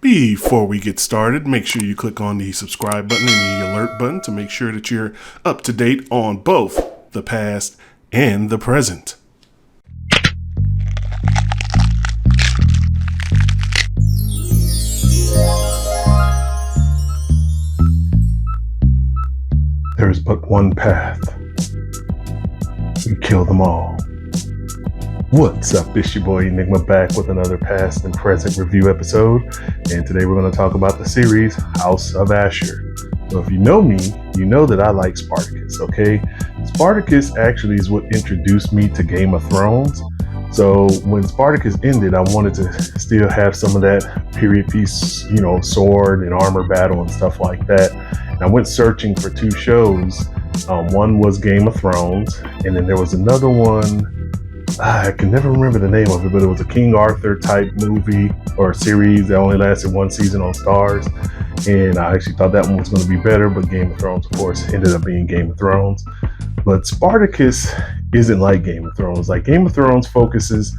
Before we get started, make sure you click on the subscribe button and the alert button to make sure that you're up to date on both the past and the present. There is but one path. We kill them all. What's up? It's your boy Enigma back with another past and present review episode. And today we're going to talk about the series House of Ashur. So if you know me, you know that I like Spartacus, okay? Spartacus actually is what introduced me to Game of Thrones. So when Spartacus ended, I wanted to still have some of that period piece, sword and armor battle and stuff like that. And I went searching for two shows. One was Game of Thrones, and then there was another one. I can never remember the name of it, but it was a King Arthur type movie or series that only lasted one season on Stars. And I actually thought that one was going to be better, but Game of Thrones, of course, ended up being Game of Thrones. But Spartacus isn't like Game of Thrones. Like Game of Thrones focuses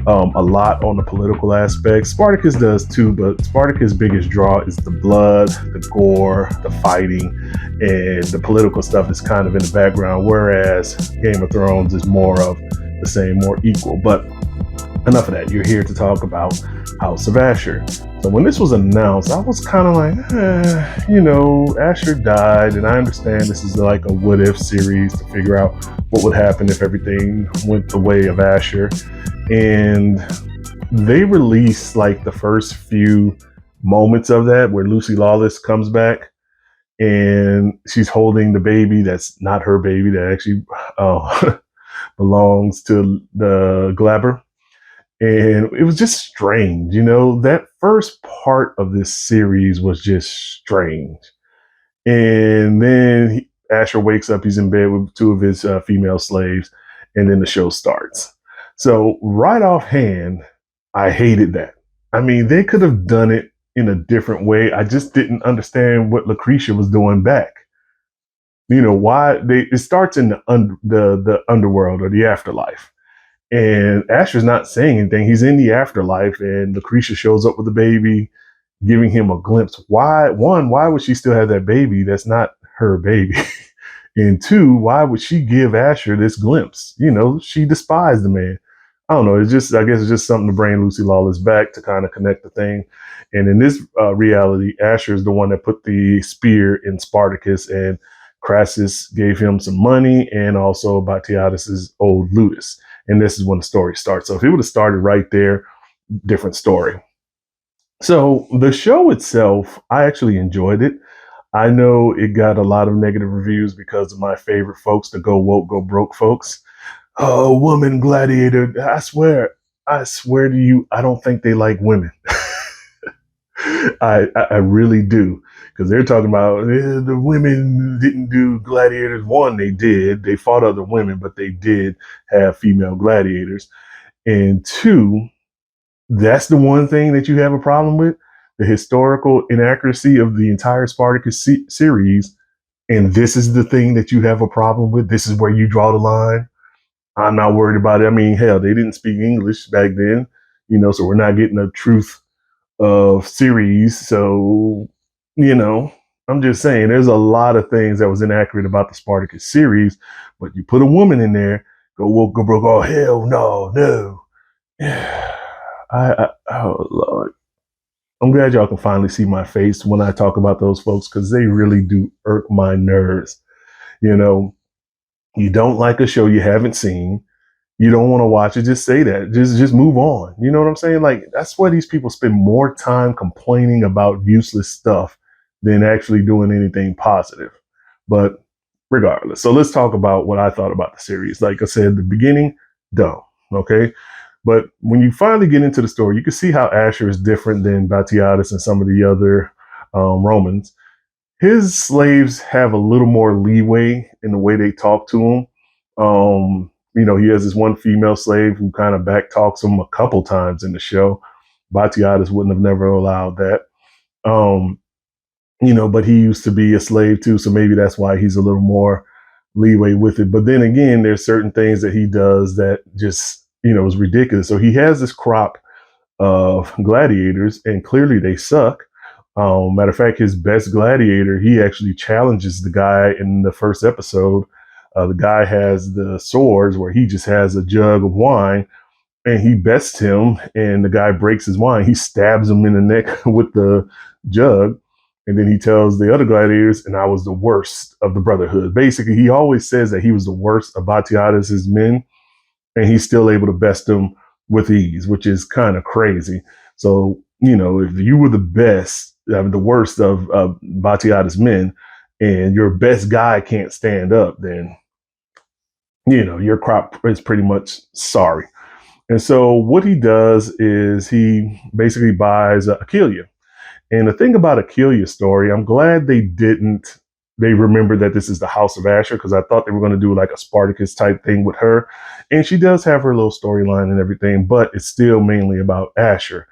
a lot on the political aspects. Spartacus does too, but Spartacus' biggest draw is the blood, the gore, the fighting, and the political stuff is kind of in the background, whereas Game of Thrones is more of the same, more equal. But enough of that. You're here to talk about House of Ashur. So when this was announced, I was kind of like, Ashur died, and I understand this is like a what if series to figure out what would happen if everything went the way of Ashur. And they released like the first few moments of that where Lucy Lawless comes back and she's holding the baby that's not her baby, that actually belongs to the Glabber. And it was just strange. That first part of this series was just strange. And then Ashur wakes up, he's in bed with two of his female slaves, and then the show starts. So right offhand, I hated that. I mean, they could have done it in a different way. I just didn't understand what Lucretia was doing back. Why it starts in the underworld or the afterlife. And Ashur's not saying anything. He's in the afterlife, and Lucretia shows up with the baby, giving him a glimpse. Why would she still have that baby? That's not her baby. And two, why would she give Ashur this glimpse? She despised the man. I don't know. I guess it's just something to bring Lucy Lawless back to kind of connect the thing. And in this reality, Ashur is the one that put the spear in Spartacus, and Crassus gave him some money, and also Batiatus's old ludus. And this is when the story starts. So if it would have started right there, different story. So the show itself, I actually enjoyed it. I know it got a lot of negative reviews because of my favorite folks, the go woke, go broke folks. Oh, woman gladiator. I swear to you, I don't think they like women. I really do. Because they're talking about the women didn't do gladiators. One, they did. They fought other women, but they did have female gladiators. And two, that's the one thing that you have a problem with, the historical inaccuracy of the entire Spartacus series. And this is the thing that you have a problem with. This is where you draw the line. I'm not worried about it. I mean, hell, they didn't speak English back then, so we're not getting a truth of series. So, I'm just saying there's a lot of things that was inaccurate about the Spartacus series, but you put a woman in there, go woke, go broke. Oh, hell no. Oh Lord. I'm glad y'all can finally see my face when I talk about those folks, because they really do irk my nerves. You don't like a show you haven't seen. You don't want to watch it. Just say that. Just move on. You know what I'm saying? Like, that's why these people spend more time complaining about useless stuff than actually doing anything positive. But regardless, so let's talk about what I thought about the series. Like I said, the beginning, dumb. Okay. But when you finally get into the story, you can see how Ashur is different than Batiatus and some of the other Romans. His slaves have a little more leeway in the way they talk to him. He has this one female slave who kind of back talks him a couple times in the show. Batiatus wouldn't have never allowed that. But he used to be a slave too, so maybe that's why he's a little more leeway with it. But then again, there's certain things that he does that just, is ridiculous. So he has this crop of gladiators, and clearly they suck. Matter of fact, his best gladiator, he actually challenges the guy in the first episode. The guy has the swords where he just has a jug of wine, and he bests him, and the guy breaks his wine. He stabs him in the neck with the jug, and then he tells the other gladiators, and I was the worst of the brotherhood. Basically, he always says that he was the worst of Batiatus's men, and he's still able to best them with ease, which is kind of crazy. So, if you were the best, the worst of Batiatus men, and your best guy can't stand up, then, your crop is pretty much sorry. And so what he does is he basically buys Achilles. And the thing about Achilles' story, I'm glad they remembered that this is the House of Asher, because I thought they were going to do like a Spartacus type thing with her. And she does have her little storyline and everything, but it's still mainly about Asher.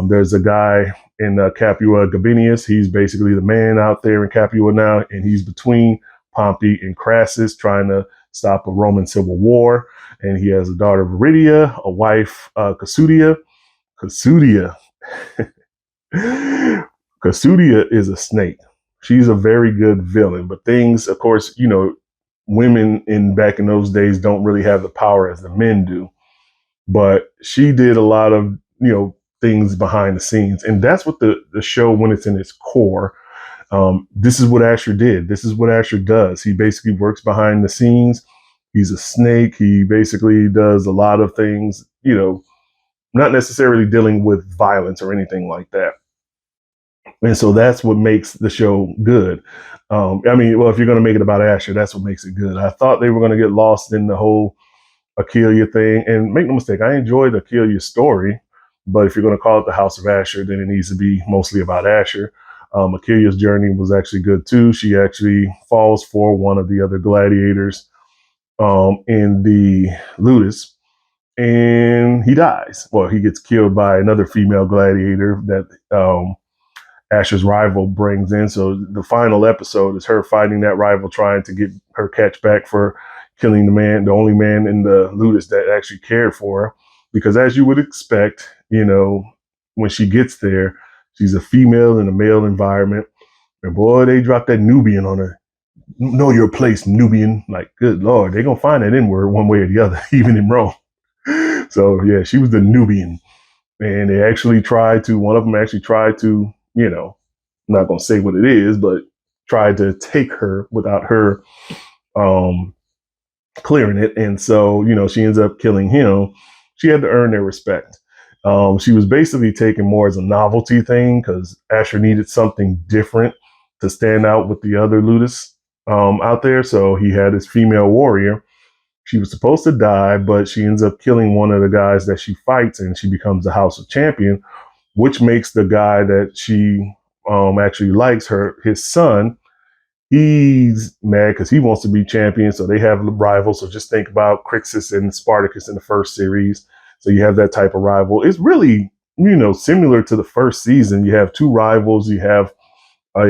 There's a guy in Capua, Gabinius. He's basically the man out there in Capua now, and he's between Pompey and Crassus trying to stop a Roman civil war. And he has a daughter, Viridia, a wife, Cassudia. Cassudia. Cassudia is a snake. She's a very good villain, but things, of course, women back in those days don't really have the power as the men do. But she did a lot of, things behind the scenes. And that's what the show, when it's in its core, this is what Asher did. This is what Asher does. He basically works behind the scenes. He's a snake. He basically does a lot of things, not necessarily dealing with violence or anything like that. And so that's what makes the show good. If you're going to make it about Asher, that's what makes it good. I thought they were going to get lost in the whole Achilles thing. And make no mistake, I enjoyed Achilles' story. But if you're going to call it the House of Asher, then it needs to be mostly about Asher. Achilles' journey was actually good too. She actually falls for one of the other gladiators in the ludus, and he dies. Well, he gets killed by another female gladiator that Asher's rival brings in. So the final episode is her fighting that rival, trying to get her catch back for killing the only man in the ludus that actually cared for her. Because as you would expect, when she gets there, she's a female in a male environment. And boy, they drop that Nubian on her. Know your place, Nubian. Like, good Lord, they're going to find that N-word one way or the other, even in Rome. So, yeah, she was the Nubian. And one of them actually tried to, I'm not going to say what it is, but tried to take her without her clearing it. And so, she ends up killing him. She had to earn their respect. She was basically taken more as a novelty thing because Asher needed something different to stand out with the other ludus out there. So he had his female warrior. She was supposed to die, but she ends up killing one of the guys that she fights, and she becomes the House of Champion, which makes the guy that she actually likes, his son, he's mad because he wants to be champion. So they have rivals. So just think about Crixus and Spartacus in the first series. So you have that type of rival. It's really, similar to the first season. You have two rivals. You have a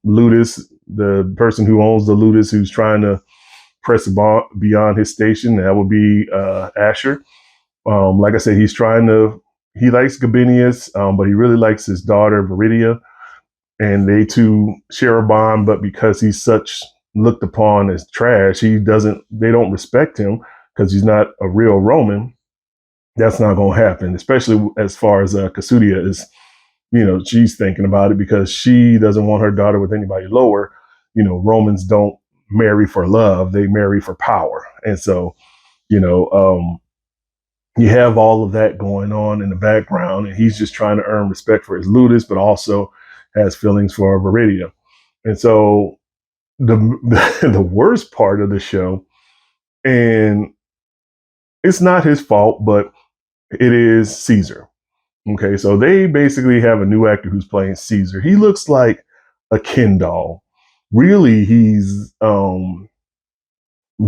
ludus, the person who owns the ludus, who's trying to press beyond his station. That would be Asher. Like I said, he likes Gabinius, but he really likes his daughter, Viridia. And they two share a bond, but because he's such looked upon as trash, they don't respect him because he's not a real Roman. That's not going to happen, especially as far as Cassudia is, she's thinking about it because she doesn't want her daughter with anybody lower. Romans don't marry for love, they marry for power. And so, you have all of that going on in the background, and he's just trying to earn respect for his ludus, but also has feelings for Viridia. And so the worst part of the show, and it's not his fault, but it is Caesar. Okay, so they basically have a new actor who's playing Caesar. He looks like a Ken doll. Really, he's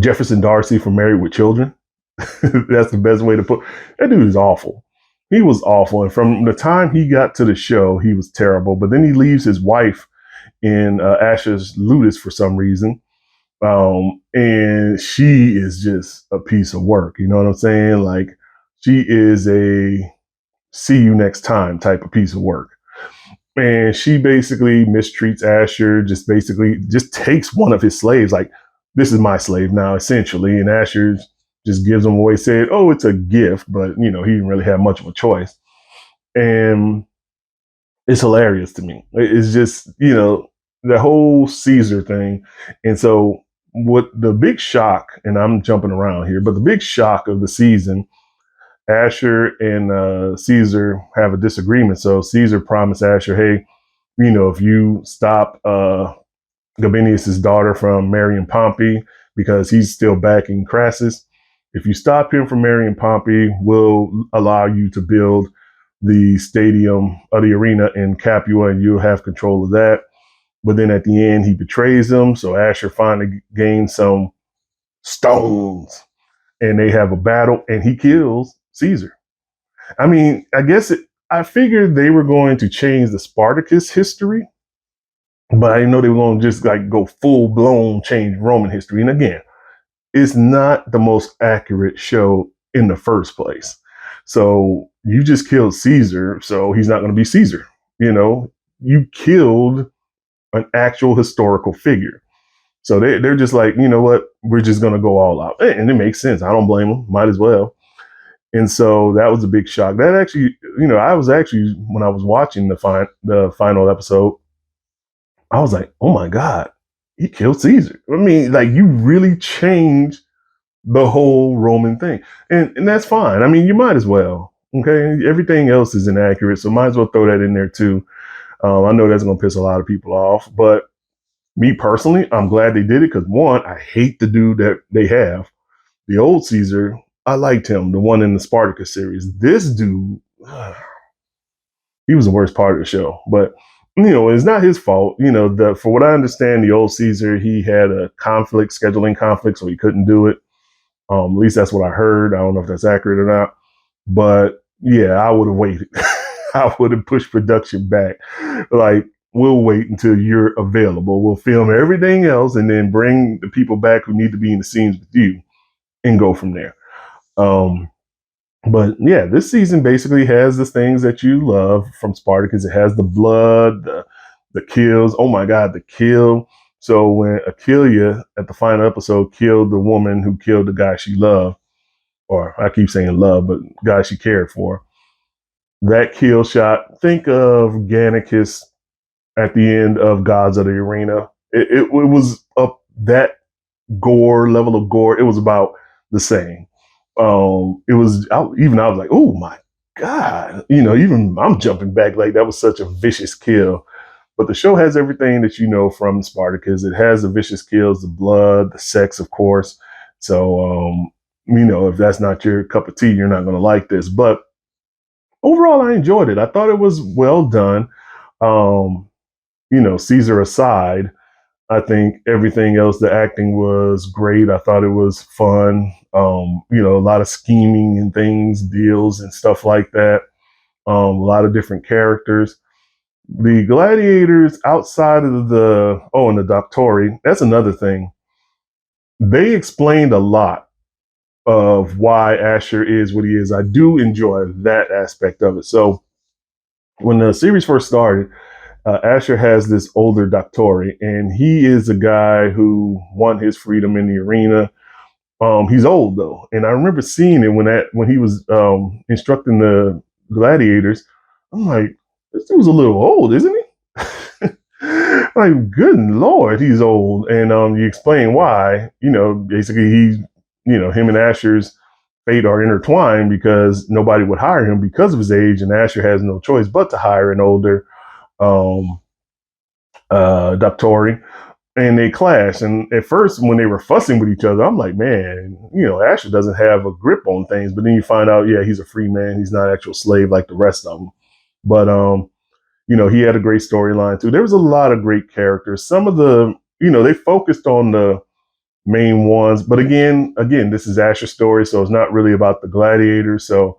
Jefferson Darcy from Married with Children. That's the best way to put. That dude is awful. He was awful, and from the time he got to the show, he was terrible. But then he leaves his wife in Asher's ludus for some reason, and she is just a piece of work. You know what I'm saying? Like, she is a see you next time type of piece of work. And she basically mistreats Asher, just takes one of his slaves, like, this is my slave now, essentially. And Asher just gives him away, said, oh, it's a gift, but he didn't really have much of a choice. And it's hilarious to me. It's just, the whole Caesar thing. And so what the big shock, and I'm jumping around here, but the big shock of the season, Asher and Caesar have a disagreement. So Caesar promised Asher, hey, if you stop Gabinius's daughter from marrying Pompey, because he's still backing Crassus, if you stop him from marrying Pompey, we'll allow you to build the stadium or the arena in Capua, and you'll have control of that. But then at the end, he betrays them. So Asher finally gains some stones, and they have a battle, and he kills Caesar. I mean, I figured they were going to change the Spartacus history, but I didn't know they were going to just like go full blown change Roman history. And again, it's not the most accurate show in the first place. So you just killed Caesar, so he's not going to be Caesar. You killed an actual historical figure. So they're just like, you know what, we're just going to go all out. And it makes sense. I don't blame them. Might as well. And so that was a big shock. That actually, I was actually, when I was watching the final episode, I was like, oh my God, he killed Caesar. I mean, like, you really changed the whole Roman thing. And that's fine. I mean, you might as well. Okay. Everything else is inaccurate. So might as well throw that in there too. I know that's going to piss a lot of people off, but me personally, I'm glad they did it because, one, I hate the dude that they have. The old Caesar, I liked him, the one in the Spartacus series. This dude, he was the worst part of the show. But, it's not his fault. For what I understand, the old Caesar, he had a scheduling conflict, so he couldn't do it. At least that's what I heard. I don't know if that's accurate or not. But yeah, I would have waited. I would have pushed production back. Like, we'll wait until you're available. We'll film everything else and then bring the people back who need to be in the scenes with you and go from there. But yeah, this season basically has the things that you love from Spartacus. It has the blood, the kills. Oh my God, the kill. So when Achilles at the final episode killed the woman who killed the guy she loved, or I keep saying love, but guy she cared for, that kill shot, think of Gannicus at the end of Gods of the Arena. It was up that gore level of gore. It was about the same. It was I was like, oh my God, even I'm jumping back, like that was such a vicious kill. But the show has everything that you know from Spartacus. It has the vicious kills, the blood, the sex, of course. So if that's not your cup of tea, you're not going to like this. But overall, I enjoyed it. I thought it was well done. Caesar aside, I think everything else, the acting was great. I thought it was fun. A lot of scheming and things, deals and stuff like that. A lot of different characters. The gladiators outside of and the Doctori, that's another thing. They explained a lot of why Asher is what he is. I do enjoy that aspect of it. So when the series first started, Asher has this older Doctori, and he is a guy who won his freedom in the arena. He's old though, and I remember seeing it when he was instructing the gladiators. I'm like, this dude's a little old, isn't he? Like, good Lord, he's old. And you explain why. Basically him and Asher's fate are intertwined because nobody would hire him because of his age, and Asher has no choice but to hire an older Doctori, and they clash. And at first, when they were fussing with each other, I'm like, man, Asher doesn't have a grip on things. But then you find out, yeah, he's a free man. He's not an actual slave like the rest of them. But he had a great storyline too. There was a lot of great characters. Some of the, they focused on the main ones, but again, this is Asher's story, so it's not really about the gladiators. So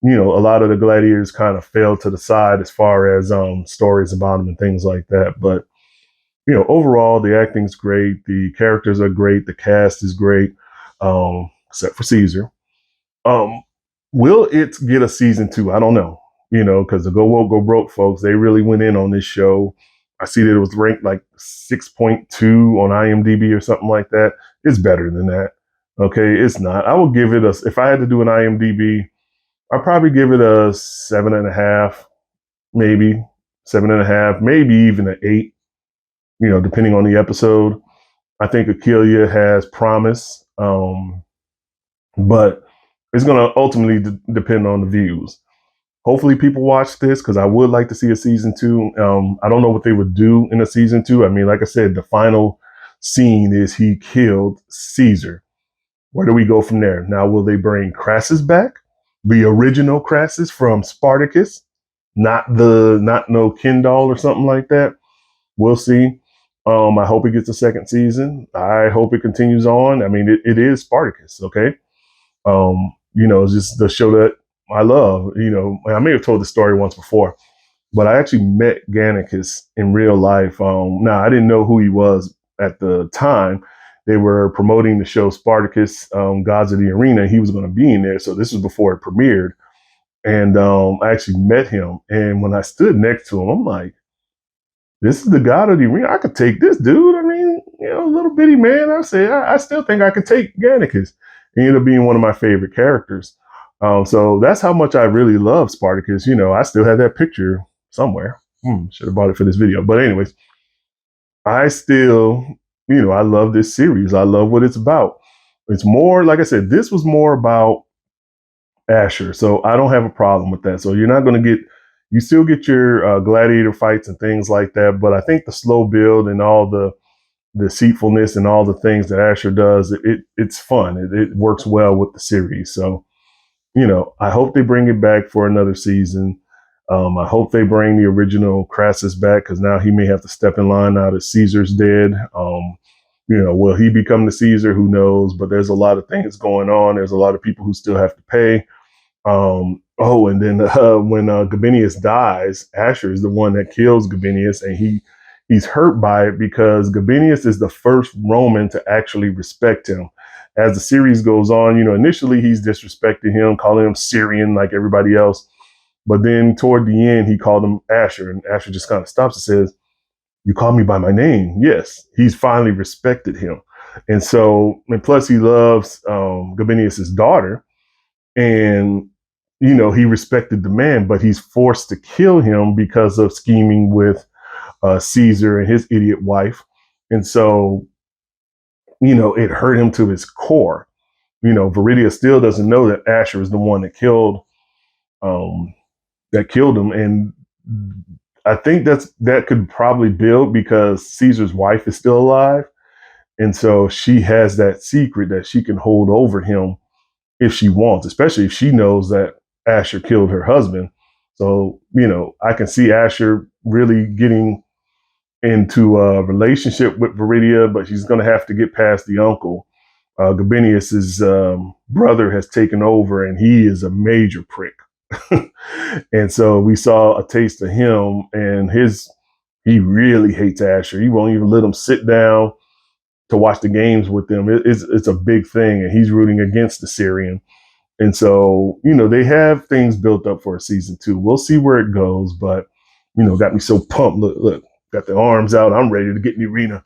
a lot of the gladiators kind of fell to the side as far as stories about them and things like that. But overall, the acting's great, the characters are great, the cast is great, except for Caesar. Will it get a season 2? I don't know. because the Go Woke, Go Broke folks, they really went in on this show. I see that it was ranked like 6.2 on IMDb or something like that. It's better than that. Okay, it's not. I would give it if I had to do an IMDb, I'd probably give it a 7.5, maybe 7.5, maybe even an 8, depending on the episode. I think Akeelia has promise, but it's going to ultimately depend on the views. Hopefully people watch this because I would like to see a season 2. I don't know what they would do in a season 2. I mean, like I said, the final scene is he killed Caesar. Where do we go from there? Now, will they bring Crassus back? The original Crassus from Spartacus? Not no Ken doll or something like that. We'll see. I hope it gets a second season. I hope it continues on. I mean, it is Spartacus, okay? It's just the show that I love. I may have told the story once before, but I actually met Gannicus in real life. Now, I didn't know who he was at the time. They were promoting the show Spartacus, Gods of the Arena. He was going to be in there. So this was before it premiered. And I actually met him. And when I stood next to him, I'm like, this is the God of the Arena. I could take this dude. I mean, little bitty man. I said, I still think I could take Gannicus. He ended up being one of my favorite characters. So that's how much I really love Spartacus. I still have that picture somewhere. Should have bought it for this video. But anyways, I still, I love this series. I love what it's about. It's more, like I said, this was more about Asher. So I don't have a problem with that. So you're not going to you still get your gladiator fights and things like that. But I think the slow build and all the deceitfulness and all the things that Asher does, it's fun. It works well with the series. So, I hope they bring it back for another season. I hope they bring the original Crassus back because now he may have to step in line now that Caesar's dead. Will he become the Caesar? Who knows? But there's a lot of things going on. There's a lot of people who still have to pay. And then when Gabinius dies, Asher is the one that kills Gabinius, and he's hurt by it because Gabinius is the first Roman to actually respect him. As the series goes on, initially he's disrespecting him, calling him Syrian like everybody else. But then toward the end, he called him Asher, and Asher just kind of stops and says, "You call me by my name." Yes, he's finally respected him. And plus he loves Gabinius's daughter, and he respected the man, but he's forced to kill him because of scheming with Caesar and his idiot wife. And so, it hurt him to his core. Viridia still doesn't know that Asher is the one that killed him. And I think that could probably build because Caesar's wife is still alive. And so she has that secret that she can hold over him if she wants, especially if she knows that Asher killed her husband. So, I can see Asher really getting into a relationship with Viridia, but she's going to have to get past the uncle. Gabinius's brother has taken over, and he is a major prick. And so we saw a taste of him, and he really hates Asher. He won't even let him sit down to watch the games with them. It's a big thing, and he's rooting against the Syrian. And so, they have things built up for a season 2. We'll see where it goes, but, got me so pumped. Look, got the arms out. I'm ready to get in the arena.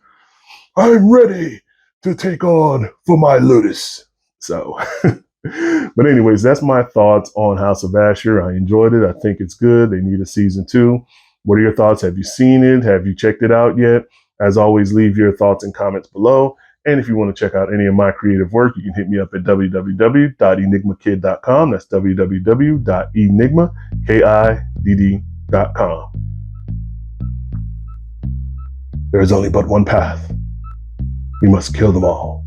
I'm ready to take on for my Ludus. So, but anyways, that's my thoughts on House of Asher. I enjoyed it. I think it's good. They need a season 2. What are your thoughts? Have you seen it? Have you checked it out yet? As always, leave your thoughts and comments below. And if you want to check out any of my creative work, you can hit me up at www.enigmakid.com. That's www.enigmakid.com. There is only but one path. We must kill them all.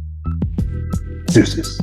Deuces.